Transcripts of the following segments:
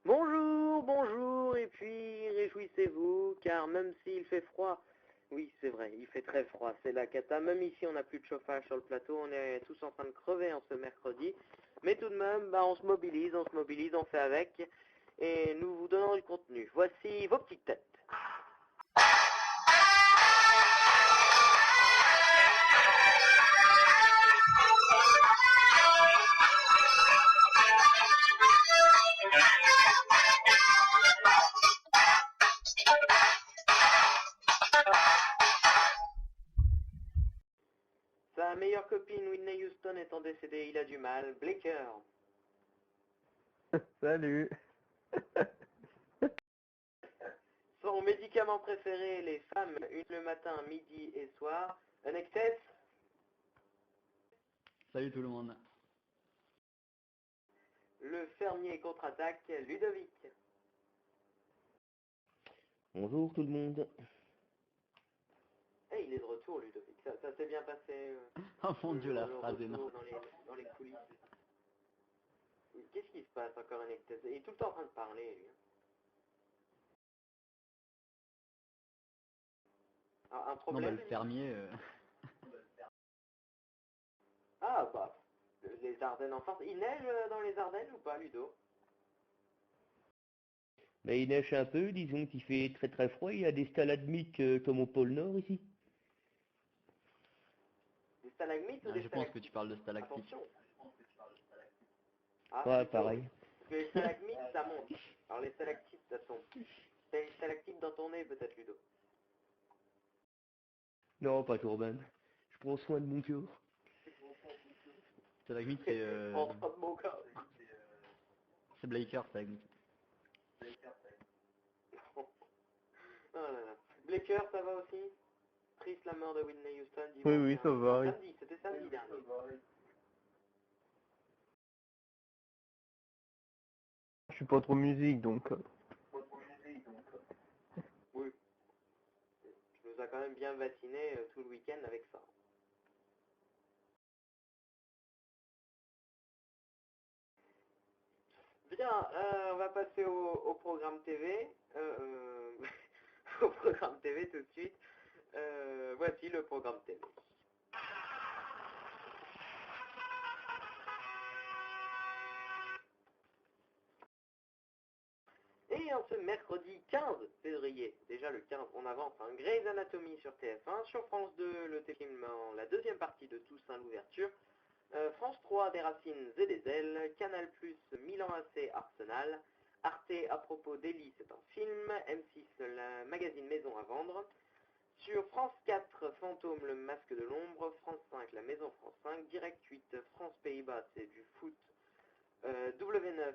Bonjour, bonjour, et puis réjouissez-vous, car même s'il fait froid, oui c'est vrai, il fait très froid, c'est la cata, même ici on n'a plus de chauffage sur le plateau, on est tous en train de crever en ce mercredi, mais tout de même, on se mobilise, on fait avec, et nous vous donnons du contenu. Voici vos petites têtes. Sa meilleure copine Whitney Houston étant décédée, il a du mal. Blaker. Salut. Son médicament préféré, les femmes, une le matin, midi et soir. Un excès. Salut tout le monde. Le fermier contre-attaque, Ludovic. Bonjour tout le monde. Et il est de retour, Ludovic. Ça s'est bien passé. Oh mon dieu, la le phrase retour énorme. dans les coulisses. Qu'est-ce qui se passe encore, un excès? Il est tout le temps en train de parler, lui. Un Non, problème le fermier... Ah, les Ardennes en France. Il neige dans les Ardennes ou pas, Ludo? Il neige un peu, disons qu'il fait très très froid, il y a des stalagmites comme au pôle Nord ici. Des stalagmites ou Ah, des je pense que stalactites? tu parles de stalactite. Attention. Ah, Ouais, plutôt, pareil. oui. Parce que les stalagmites, ça monte. Alors les stalactites, ça tombe. T'as une stalactite dans ton nez, peut-être, Ludo? Non, pas Corban. Je prends soin de mon corps. Stalagmite, c'est... En train de mon corps. C'est Blaker, stalagmite. Oh là là. Blaker, ça va aussi? Triste la mort de Whitney Houston, Oui, dimanche oui, ça dernier. va. Non, Oui. samedi, c'était samedi dernier. Je suis pas trop musique, donc... Oui. Tu nous as quand même bien vacciné tout le week-end avec ça. Bien, on va passer au programme TV. Au programme TV tout de suite. Voici le programme TV. Et en ce mercredi 15 février, déjà le 15, on avance, Grey's Anatomy sur TF1, sur France 2, le téléfilm en la deuxième partie de Toussaint l'ouverture, France 3, des Racines et des Ailes, Canal+, Milan AC, Arsenal, Arte à propos d'Ellie, c'est un film, M6, le magazine Maison à vendre, sur France 4, Fantôme, le masque de l'ombre, France 5, la Maison France 5, Direct 8, France Pays-Bas, c'est du foot, W9,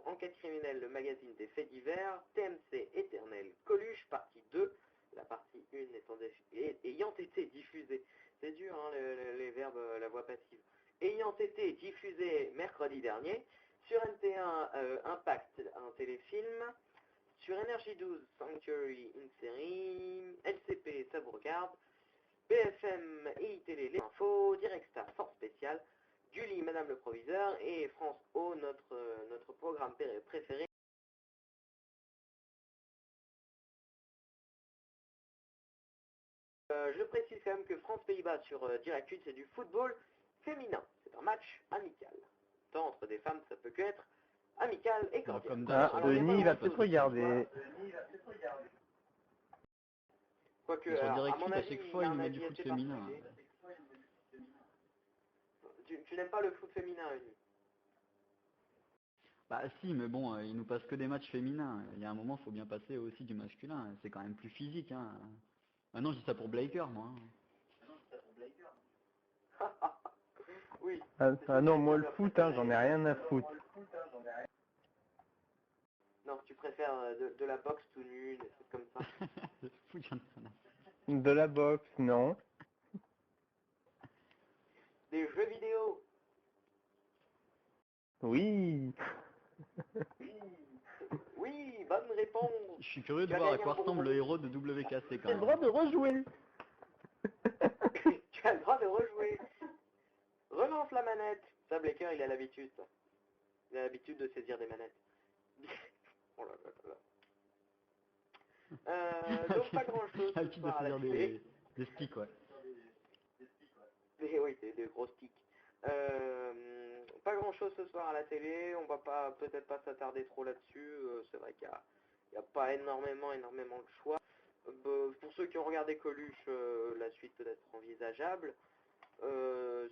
Enquête criminelle, le magazine des faits divers, TMC éternel, Coluche, partie 2, la partie 1 ayant été diffusée, c'est dur les verbes, la voix passive, ayant été diffusée mercredi dernier, sur NT1, Impact, un téléfilm, sur Énergie 12, Sanctuary, une série, LCP, ça vous regarde, BFM et iTélé, les infos, Directstar, force spéciale, Julie, Madame le Proviseur, et France O, notre programme préféré. Je précise quand même que France-Pays-Bas sur Direct 8, c'est du football féminin. C'est un match amical. Tant entre des femmes, ça peut que être amical et cordial. Comme d'hab, Ah, sur le Denis, il va foot, peut-être regarder. Quoique, Mais sur à Direct mon 8, à avis, chaque fois, il a un nous met du avis foot assez féminin. partagé. Tu n'aimes pas le foot féminin, Denis? Bah si, mais bon, il nous passe que des matchs féminins. Il y a un moment, faut bien passer aussi du masculin. C'est quand même plus physique, hein. Maintenant, je dis ça pour Blaker, moi. Oui. Ah non, moi le foot, j'en ai rien à foutre. Non, tu préfères de la boxe tout nu, des trucs comme ça. Le foot, j'en ai rien à foutre. De la boxe, non. Des jeux vidéo. Oui. Oui, bonne réponse. Je suis curieux de Tu as voir à gagné quoi un ressemble bonbon. le héros de WKC J'ai quand le même. droit de rejouer. Tu as le droit de rejouer. Relance la manette. Ça, Blaker, il a l'habitude, ça. Il a l'habitude de saisir des manettes. Donc pas grand chose ce L'habitude de soir à la faire télé. des sticks, ouais. Oui, des gros sticks. Pas grand chose ce soir à la télé, on va pas peut-être pas s'attarder trop là-dessus, c'est vrai qu'il y a pas énormément de choix. Pour ceux qui ont regardé Coluche, la suite peut être envisageable.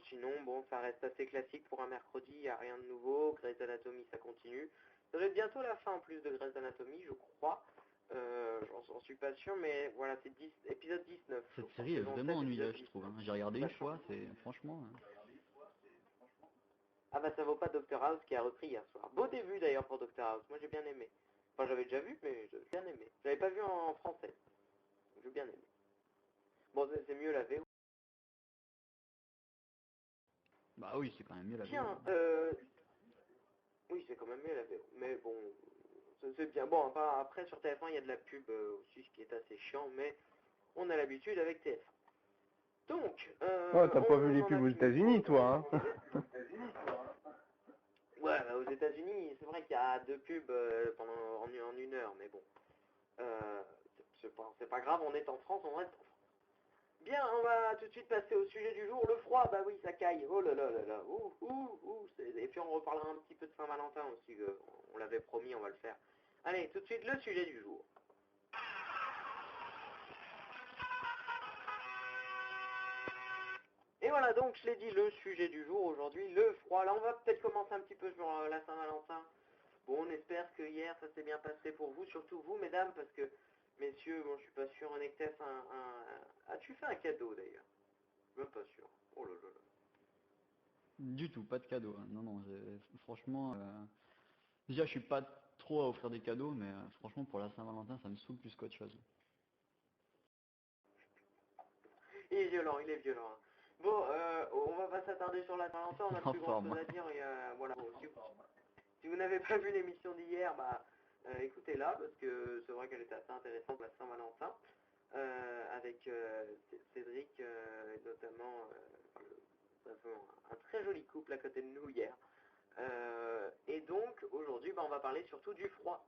Sinon, bon, ça reste assez classique pour un mercredi, il n'y a rien de nouveau. Grey's Anatomy, ça continue. Ça doit être bientôt la fin en plus de Grey's Anatomy, je crois. J'en suis pas sûr, mais voilà, c'est épisode 19. Cette série est Saison vraiment 7, ennuyeuse, épisode je 19. trouve. Hein. J'ai regardé une fois, c'est franchement. Ah bah ça vaut pas Dr House qui a repris hier soir. Beau début d'ailleurs pour Dr House, moi j'ai bien aimé. Enfin j'avais déjà vu, mais j'ai bien aimé. Je l'avais pas vu en français. J'ai bien aimé. Bon, c'est mieux la VO. Bah oui, c'est quand même mieux la Tiens, VO. oui c'est quand même mieux la VO. Mais bon, c'est bien. Bon, après sur TF1 il y a de la pub aussi, ce qui est assez chiant, mais on a l'habitude avec TF1. Donc, Oh, t'as pas vu les on en pubs a aux fini États-Unis, pour toi, hein? Ouais, bah, aux États-Unis, c'est vrai qu'il y a 2 pubs en 1 heure, mais bon. C'est pas grave, on est en France, on reste en France. Bien, on va tout de suite passer au sujet du jour. Le froid, bah oui, ça caille. Oh là là là là. Et puis on reparlera un petit peu de Saint-Valentin aussi. On l'avait promis, on va le faire. Allez, tout de suite, le sujet du jour. Et voilà, donc je l'ai dit, le sujet du jour aujourd'hui, le froid. Là, on va peut-être commencer un petit peu sur la Saint-Valentin. Bon, on espère que hier, ça s'est bien passé pour vous, surtout vous, mesdames, parce que, messieurs, bon, je suis pas sûr, Nectef, as-tu fait un cadeau, d'ailleurs? Même pas sûr. Oh là là là. Du tout, pas de cadeau. Hein. Non, non, franchement, déjà je suis pas trop à offrir des cadeaux, mais franchement pour la Saint-Valentin ça me saoule plus qu'autre chose. Il est violent, il est violent. Hein. Bon, on va pas s'attarder sur la Saint-Valentin, on a plus grand chose Enfin, à dire. Voilà, bon, si vous n'avez pas vu l'émission d'hier, bah, écoutez-la, parce que c'est vrai qu'elle était assez intéressante, la Saint-Valentin, avec Cédric, notamment, un très joli couple à côté de nous hier. Et donc, aujourd'hui, bah, on va parler surtout du froid.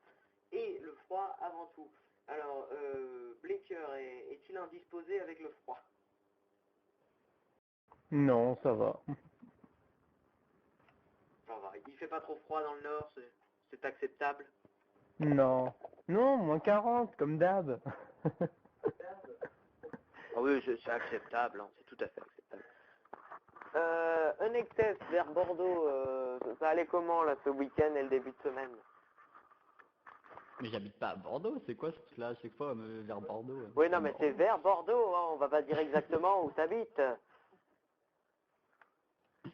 Et le froid avant tout. Alors, Blaker, est-il indisposé avec le froid? Non, ça va. Ça va, il fait pas trop froid dans le nord, c'est acceptable. Non. Non, moins 40, comme d'hab. Ah oui, c'est acceptable, hein, c'est tout à fait acceptable. Un excès vers Bordeaux, ça allait comment là ce week-end et le début de semaine? mais j'habite pas à Bordeaux, c'est quoi ce truc là à chaque fois vers Bordeaux? Oui, non, mais c'est vers Bordeaux, hein, on va pas dire exactement où t'habites.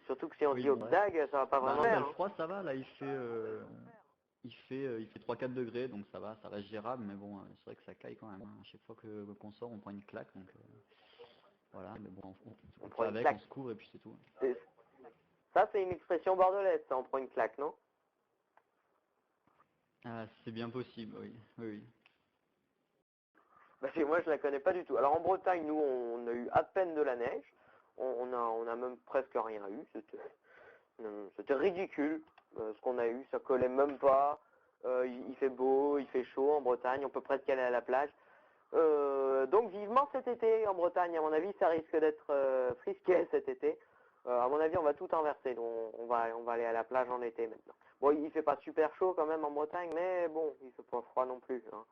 Surtout que si on Oui, dit bon, bref. Ogdag, ça va pas Bah vraiment non, mais faire. le Hein. froid ça va, là il fait 3-4 degrés, donc ça reste gérable, mais bon, c'est vrai que ça caille quand même. Hein. À chaque fois qu'on sort, on prend une claque, donc voilà, mais bon, on prend fait une avec, claque. on se couvre et puis c'est tout. Ça, c'est une expression bordelaise, ça, on prend une claque, non? Ah, c'est bien possible, oui, oui, oui. Parce que moi, je la connais pas du tout. Alors, en Bretagne, nous, on a eu à peine de la neige. On a même presque rien eu. C'était ridicule, ce qu'on a eu. Ça collait même pas. Il fait beau, il fait chaud en Bretagne. On peut presque aller à la plage. Donc, vivement cet été en Bretagne. À mon avis, ça risque d'être frisquet cet été. À mon avis, on va tout inverser. Donc, on va aller à la plage en été maintenant. Bon, il fait pas super chaud quand même en Bretagne, mais bon, il fait pas froid non plus. Hein.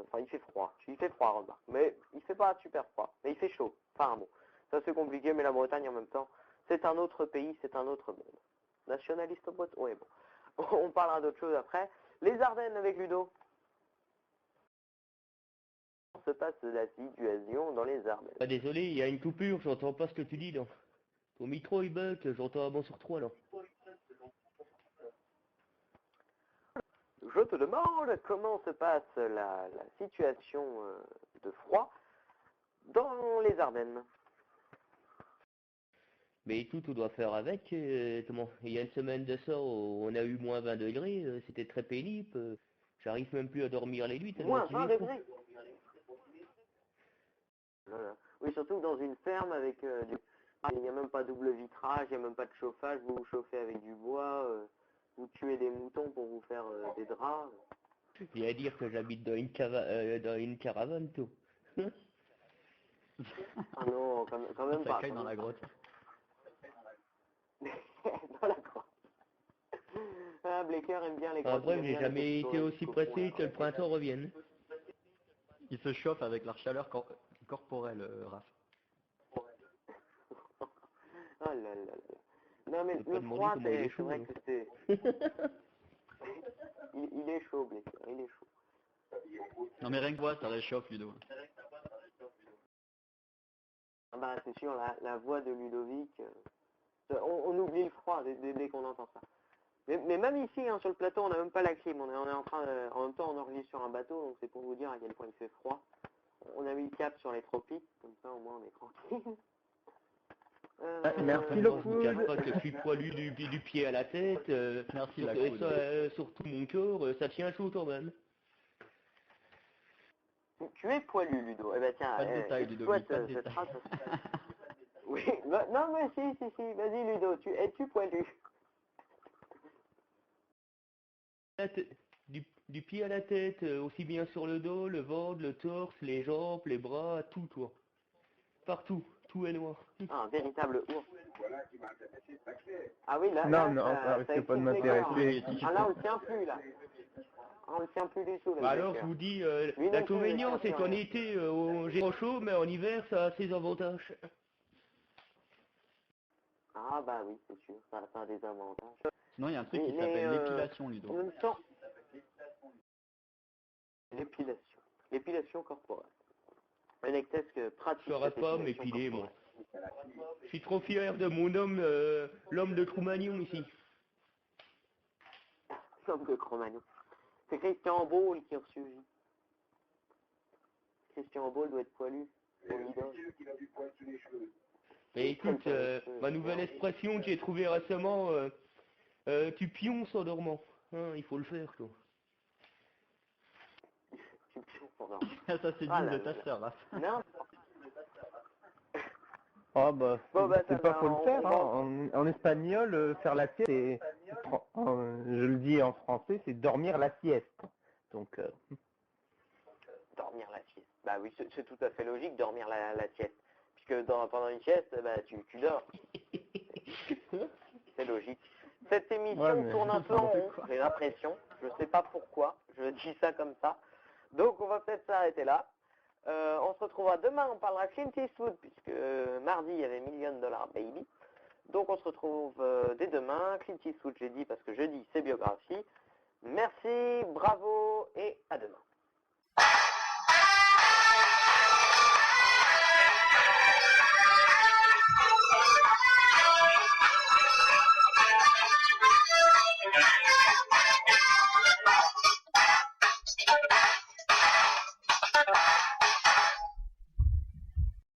Enfin, il fait froid, remarque, mais il fait pas super froid, mais il fait chaud. Enfin bon, ça c'est compliqué, mais la Bretagne en même temps, c'est un autre pays, c'est un autre monde. Nationaliste breton, ouais bon. On parlera d'autre chose après. Les Ardennes avec Ludo. Comment se passe la situation dans les Ardennes? Ah, désolé, il y a une coupure, j'entends pas ce que tu dis là. Ton micro il bug, j'entends un bon sur trois là. Je te demande comment se passe la situation de froid dans les Ardennes. Mais écoute, on doit faire avec. Comment? Il y a une semaine de ça, on a eu moins 20 degrés, c'était très pénible. J'arrive même plus à dormir les nuits tellement Moins qu'il 20 est froid. degrés. Voilà. Oui, surtout dans une ferme avec il n'y a même pas double vitrage, il n'y a même pas de chauffage, vous vous chauffez avec du bois, vous tuez des moutons pour vous faire des draps. J'ai à dire que j'habite dans une caravane, tout. Ah non, quand même Ça pas. caille dans la grotte. Dans la grotte. Ah, Blaker aime bien les grottes. Après, il aime j'ai bien jamais les été aussi pressé que le printemps revienne. Il se chauffe avec la chaleur corporelle, Raph. Oh là là là. Non mais Je peux le pas demander froid, comment il est c'est chaud, vrai hein. que c'est... il est chaud, Blaker, il est chaud. Non mais rien que moi, ça réchauffe, Ludo. Ah bah c'est sûr, la voix de Ludovic, on oublie le froid dès qu'on entend ça. Mais même ici, hein, sur le plateau, on n'a même pas la clim. On est en train en même temps, on enregistre sur un bateau, donc c'est pour vous dire à quel point il fait froid. On a mis le cap sur les tropiques, comme ça au moins on est tranquille. Merci, Moi, je vous Lockwood. cache pas que je suis poilu du pied à la tête, Merci, sur, la coude. sur tout mon corps, ça tient chaud quand même. Tu es poilu, Ludo. Eh ben tiens, Pas de détails, exploite Ludovic, pas de cette détails. phrase. Oui, non mais si, vas-y Ludo, es-tu poilu? Du pied à la tête, aussi bien sur le dos, le ventre, le torse, les jambes, les bras, tout, toi. Partout, tout est noir. Ah, un véritable ours. Ah oui, là, Non, ça risque pas de excite les cœurs. m'intéresser. Ah là, on le tient plus, là. Ah, on le tient plus du tout, le Bah alors, Blaker. je vous dis, Lui non plus, l'inconvénient, il c'est tient plus qu'en rien. été, j'ai trop chaud, mais en hiver, ça a ses avantages. Ah bah oui, c'est sûr, ça a des avantages. Sinon, il y a un truc qui Mais, s'appelle en l'épilation, Ludo. même temps, l'épilation corporelle. Un excès pratique. Je saurais cette pas épilation m'épiler, moi. corporelle. Je suis trop fier de mon homme, l'homme de Cro-Magnon ici. L'homme de Cro-Magnon. C'est Christian Ball qui ressurgit. Christian Ball doit être poilu. Au idole. Mais écoute, ma nouvelle expression que j'ai trouvée récemment, tu pionces en dormant. Hein, il faut le faire, quoi. Tu pions pendant. Ça, c'est Ah digne là de ta là. sœur, Raph. Non. Oh bah, Bon bah ça c'est pas va, faut le faire, va- hein. En espagnol, faire la sieste, je le dis en français, c'est dormir la sieste. Donc, dormir la sieste. Bah oui, c'est tout à fait logique, dormir la sieste. Puisque pendant une sieste, bah tu dors. C'est logique. Cette émission Ouais, mais tourne un peu en n'importe rond, quoi. j'ai l'impression. Je sais pas pourquoi, je dis ça comme ça. Donc on va peut-être s'arrêter là. On se retrouvera demain, on parlera Clint Eastwood, puisque mardi il y avait Million Dollar Baby. Donc on se retrouve dès demain. Clint Eastwood, j'ai dit parce que jeudi c'est biographie. Merci, bravo.